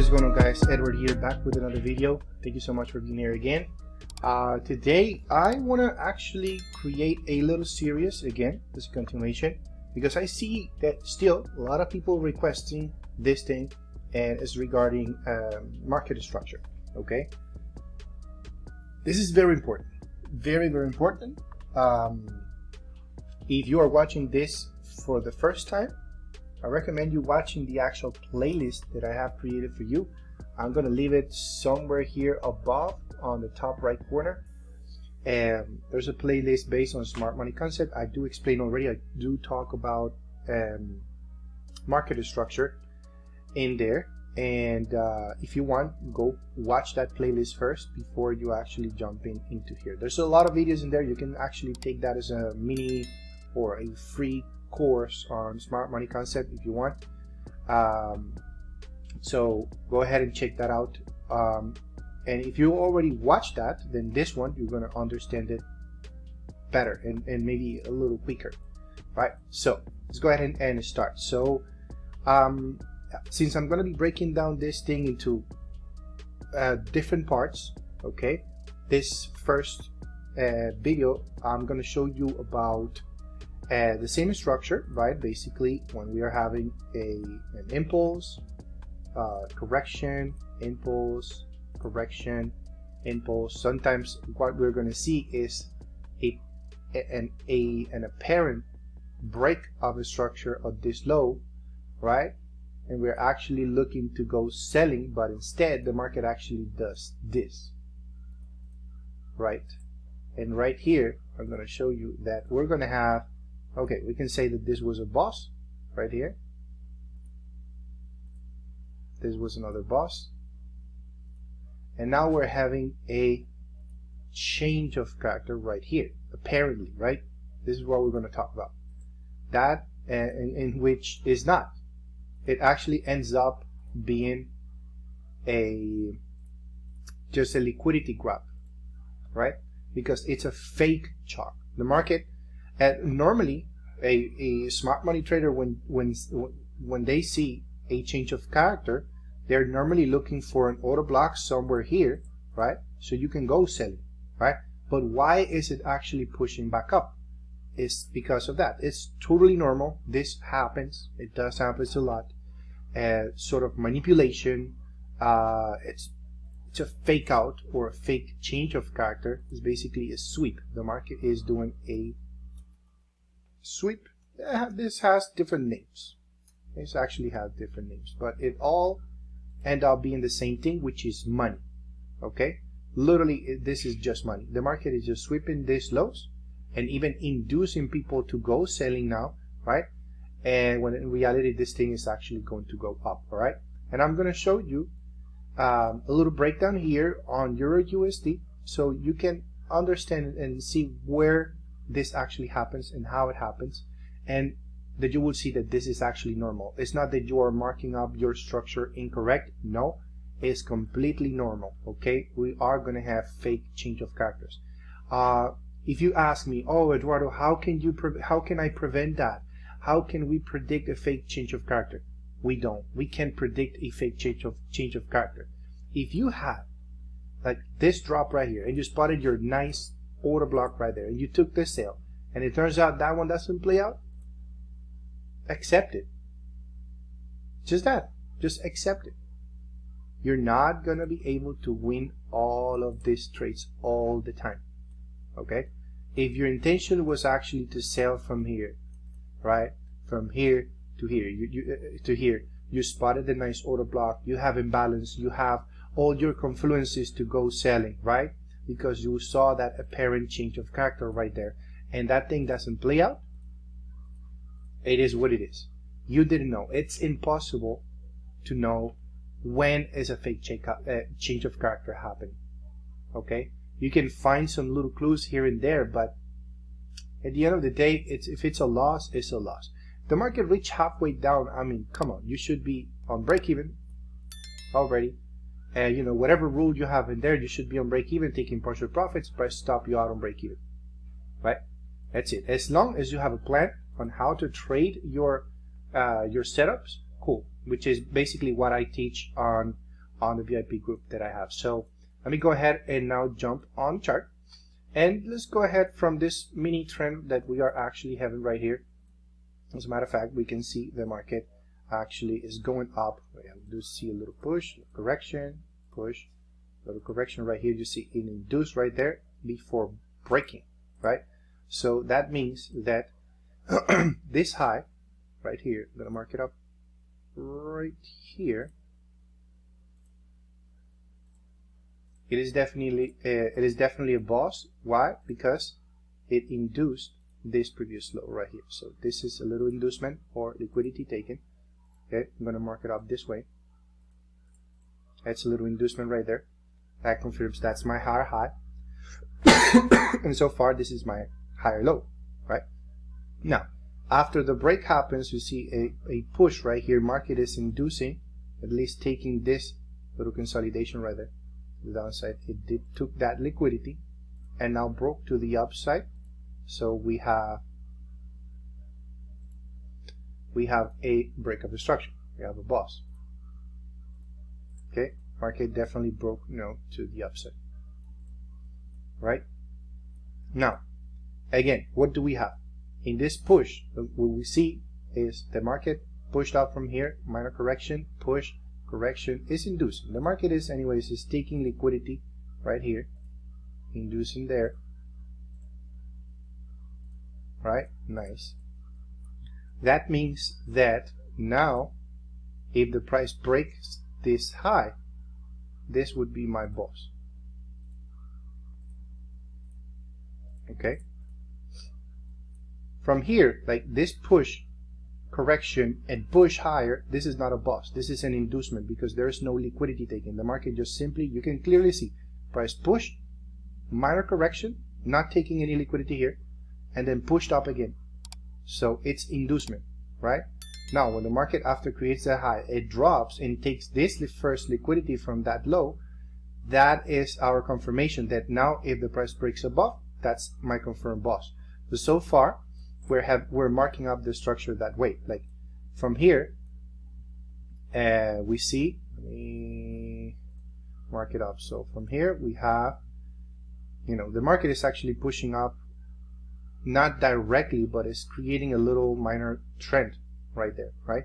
is going on, guys? Edward here, back with another video. Thank you so much for being here again. Today I want to actually create a little series again, this is a continuation, because I see that still a lot of people requesting this thing, and it's regarding market structure. Okay, this is very important, very important. If you are watching this for the first time, I recommend you watching the actual playlist that I have created for you. I'm going to leave it somewhere here above on the top right corner. And there's a playlist based on smart money concept. I do explain already, I do talk about market structure in there. And if you want, go watch that playlist first before you actually jump into here. There's a lot of videos in there. You can actually take that as a mini or a free course on smart money concept if you want. So go ahead and check that out. And if you already watched that, then this one you're going to understand it better and maybe a little quicker, right? So let's go ahead and start. So since I'm going to be breaking down this thing into different parts, okay, this first video I'm going to show you about the same structure, right? Basically, when we are having an impulse, correction, impulse, correction, impulse. Sometimes what we're going to see is an apparent break of a structure of this low, right? And we're actually looking to go selling, but instead the market actually does this, right? And right here, I'm going to show you that we're going to have, okay, we can say that this was a boss right here. This was another boss. And now we're having a change of character right here, apparently, right? This is what we're going to talk about. That in which is not. It actually ends up being just a liquidity grab, right? Because it's a fake chart. The market, normally a smart money trader, when they see a change of character, they're normally looking for an order block somewhere here, right? So you can go selling, right? But why is it actually pushing back up? It's because of that. It's totally normal. This happens. It does happen a lot. Sort of manipulation. It's a fake out or a fake change of character. It's basically a sweep. The market is doing a sweep. This has different names. This actually has different names, but it all end up being the same thing, which is money. Okay, literally this is just money. The market is just sweeping these lows and even inducing people to go selling now, right? And when in reality this thing is actually going to go up. All right, and I'm going to show you a little breakdown here on Euro USD so you can understand and see where this actually happens and how it happens, and that you will see that this is actually normal. It's not that you are marking up your structure incorrect. No, it's completely normal. Okay, we are going to have fake change of characters. If you ask me, oh Eduardo, how can I prevent that? How can we predict a fake change of character? We don't. We can predict a fake change of character. If you had like this drop right here and you spotted your nice order block right there and you took this sale and it turns out that one doesn't play out, accept it. Just that. Just accept it. You're not going to be able to win all of these trades all the time. Okay? If your intention was actually to sell from here, right? From here to here, to here, you spotted the nice order block, you have imbalance, you have all your confluences to go selling, right? Because you saw that apparent change of character right there, and that thing doesn't play out. It is what it is. You didn't know. It's impossible to know when is a fake change of character happening. Okay, you can find some little clues here and there, but at the end of the day, if it's a loss, it's a loss. The market reached halfway down. I mean, come on, you should be on break even already. And you know, whatever rule you have in there, you should be on break even, taking partial profits. Price stop you out on break even, right? That's it. As long as you have a plan on how to trade your setups, cool. Which is basically what I teach on on the VIP group that I have. So let me go ahead and now jump on chart, and let's go ahead from this mini trend that we are actually having right here. As a matter of fact, we can see the market actually is going up. We do see a little push, correction, push, little correction right here. You see an induce right there before breaking, right? So that means that this high right here, I'm gonna mark it up right here. It is definitely a boss. Why? Because it induced this previous low right here. So this is a little inducement or liquidity taken. Okay, I'm gonna mark it up this way. That's a little inducement right there. That confirms that's my higher high. And so far this is my higher low, right? Now, after the break happens, you see a push right here. Market is inducing, at least taking this little consolidation right there. The downside, it took that liquidity and now broke to the upside. So we have a break of the structure. We have a boss. Okay, market definitely broke to the upside. Right? Now, again, what do we have? In this push, what we see is the market pushed out from here, minor correction, push, correction is inducing. The market is taking liquidity right here, inducing there. Right? Nice. That means that now if the price breaks this high, this would be my boss. Okay? From here, like this push, correction, and push higher, this is not a boss. This is an inducement because there is no liquidity taken. The market just simply, you can clearly see, price pushed, minor correction, not taking any liquidity here, and then pushed up again. So it's inducement, right? Now, when the market after creates a high, it drops and takes this first liquidity from that low, that is our confirmation that now if the price breaks above, that's my confirmed boss. So far, we're marking up the structure that way. Like from here, we see, let me mark it up. So from here we have, the market is actually pushing up, not directly, but it's creating a little minor trend right there, right?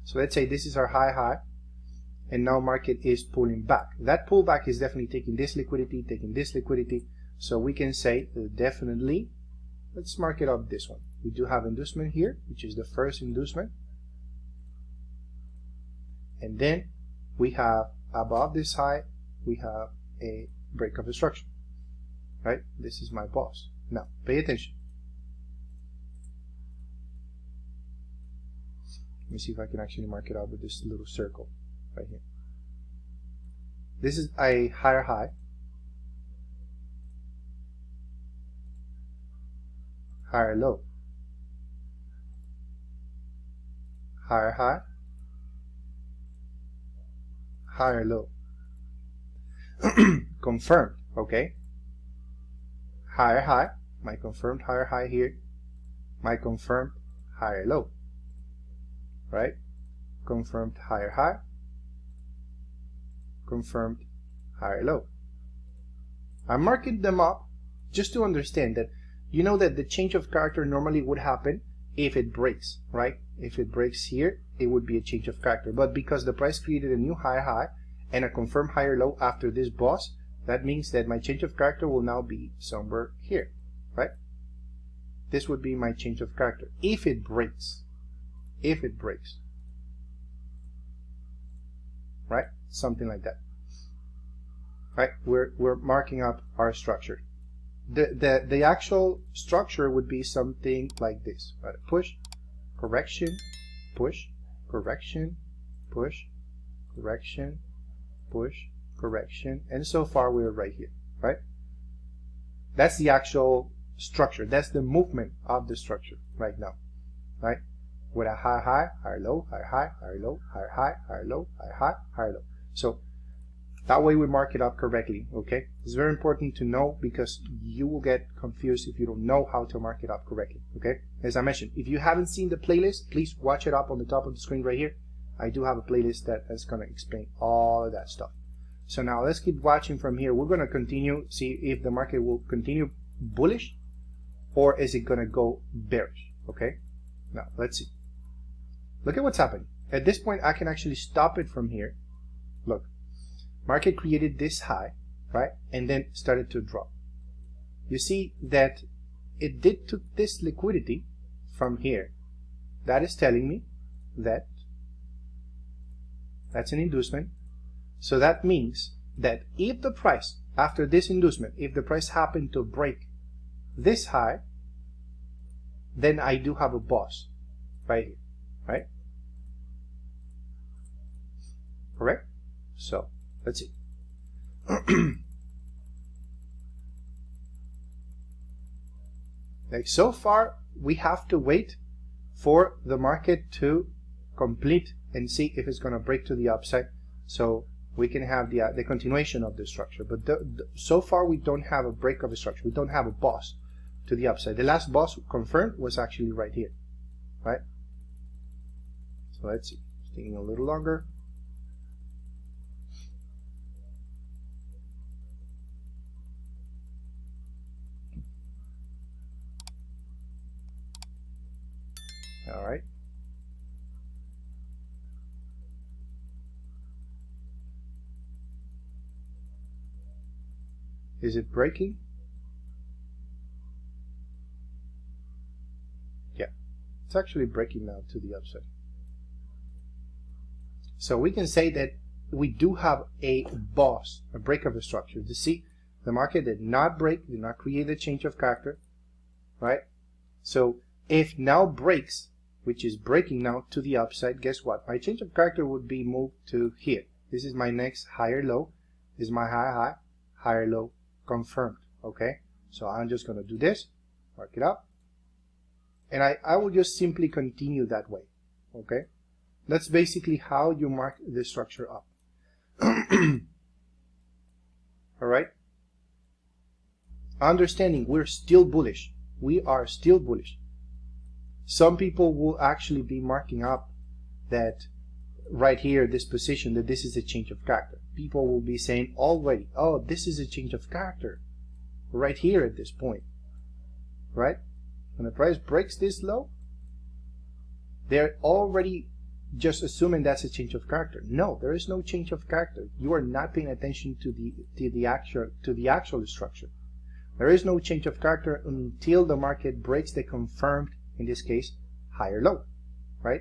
So let's say this is our high, and now market is pulling back. That pullback is definitely taking this liquidity, so we can say definitely, let's mark it up this one. We do have inducement here, which is the first inducement, and then we have above this high, we have a break of the structure, right? This is my boss. Now pay attention. Let me see if I can actually mark it out with this little circle right here. This is a higher high, higher low, higher high, higher low. Confirmed, okay? Higher high, my confirmed higher high here, my confirmed higher low. Right? Confirmed higher high, confirmed higher low. I'm marking them up just to understand that that the change of character normally would happen if it breaks, right? If it breaks here, it would be a change of character. But because the price created a new high and a confirmed higher low after this boss, that means that my change of character will now be somewhere here, right? This would be my change of character if it breaks. If it breaks, right? Something like that, right? We're marking up our structure. The actual structure would be something like this, right? Push, correction, push, correction, push, correction, push, correction, and so far we're right here, right? That's the actual structure. That's the movement of the structure right now, right? With a high, higher low, higher low, higher low, higher low. So that way we mark it up correctly, okay? It's very important to know because you will get confused if you don't know how to mark it up correctly, okay? As I mentioned, if you haven't seen the playlist, please watch it up on the top of the screen right here. I do have a playlist that is going to explain all of that stuff. So now let's keep watching from here. We're going to continue, see if the market will continue bullish or is it going to go bearish. Okay, now let's see. Look at what's happening. At this point, I can actually stop it from here. Look, market created this high, right? And then started to drop. You see that it did took this liquidity from here. That is telling me that that's an inducement. So that means that if the price, after this inducement, if the price happened to break this high, then I do have a boss right here, right? Correct? So let's see. Like so far, we have to wait for the market to complete and see if it's going to break to the upside, so we can have the continuation of the structure. But so far, we don't have a break of a structure. We don't have a boss to the upside. The last boss confirmed was actually right here, right? So let's see. It's taking a little longer. All right. Is it breaking? Yeah, it's actually breaking now to the upside. So we can say that we do have a boss, a break of a structure. You see, the market did not break, did not create a change of character, right? So if now breaks, which is breaking now to the upside, guess what? My change of character would be moved to here. This is my next higher low. This is my high, higher low confirmed. Okay, so I'm just going to do this, mark it up, and I will just simply continue that way. Okay, that's basically how you mark the structure up. All right, understanding we're still bullish. We are still bullish. Some people will actually be marking up that right here, this position, that this is a change of character. People will be saying already, oh, this is a change of character right here at this point, right? When the price breaks this low, they're already just assuming that's a change of character. No, there is no change of character. You are not paying attention to the actual structure. There is no change of character until the market breaks the confirmed, in this case, higher low, right?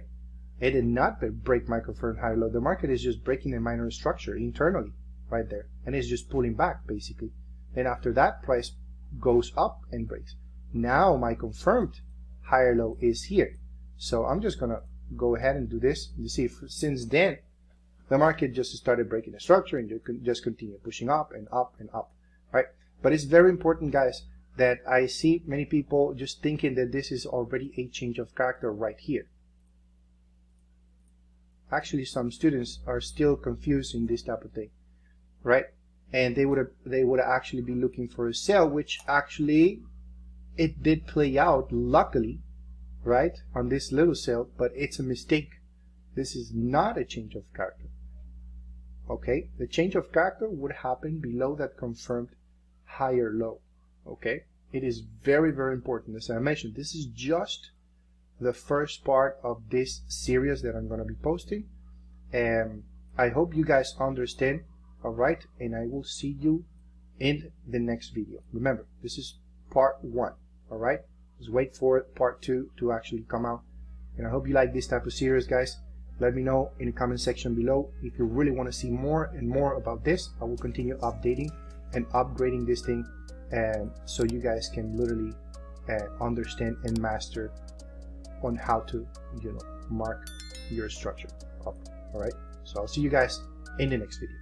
It did not break my confirmed higher low. The market is just breaking a minor structure internally right there, and it's just pulling back basically. Then after that, price goes up and breaks. Now my confirmed higher low is here. So I'm just gonna go ahead and do this. You see, since then, the market just started breaking the structure and you can just continue pushing up and up and up, right? But it's very important, guys, that I see many people just thinking that this is already a change of character right here. Actually, some students are still confused in this type of thing, right? And they would actually be looking for a sell, which actually it did play out, luckily, right, on this little sell, but it's a mistake. This is not a change of character. Okay, the change of character would happen below that confirmed higher low. Okay, it is very, very important. As I mentioned, this is just the first part of this series that I'm going to be posting, and I hope you guys understand. All right, and I will see you in the next video. Remember, this is part 1. All right, just wait for part 2 to actually come out, and I hope you like this type of series, guys. Let me know in the comment section below if you really want to see more and more about this. I will continue updating and upgrading this thing, and so you guys can literally understand and master on how to, you know, mark your structure up. All right, so I'll see you guys in the next video.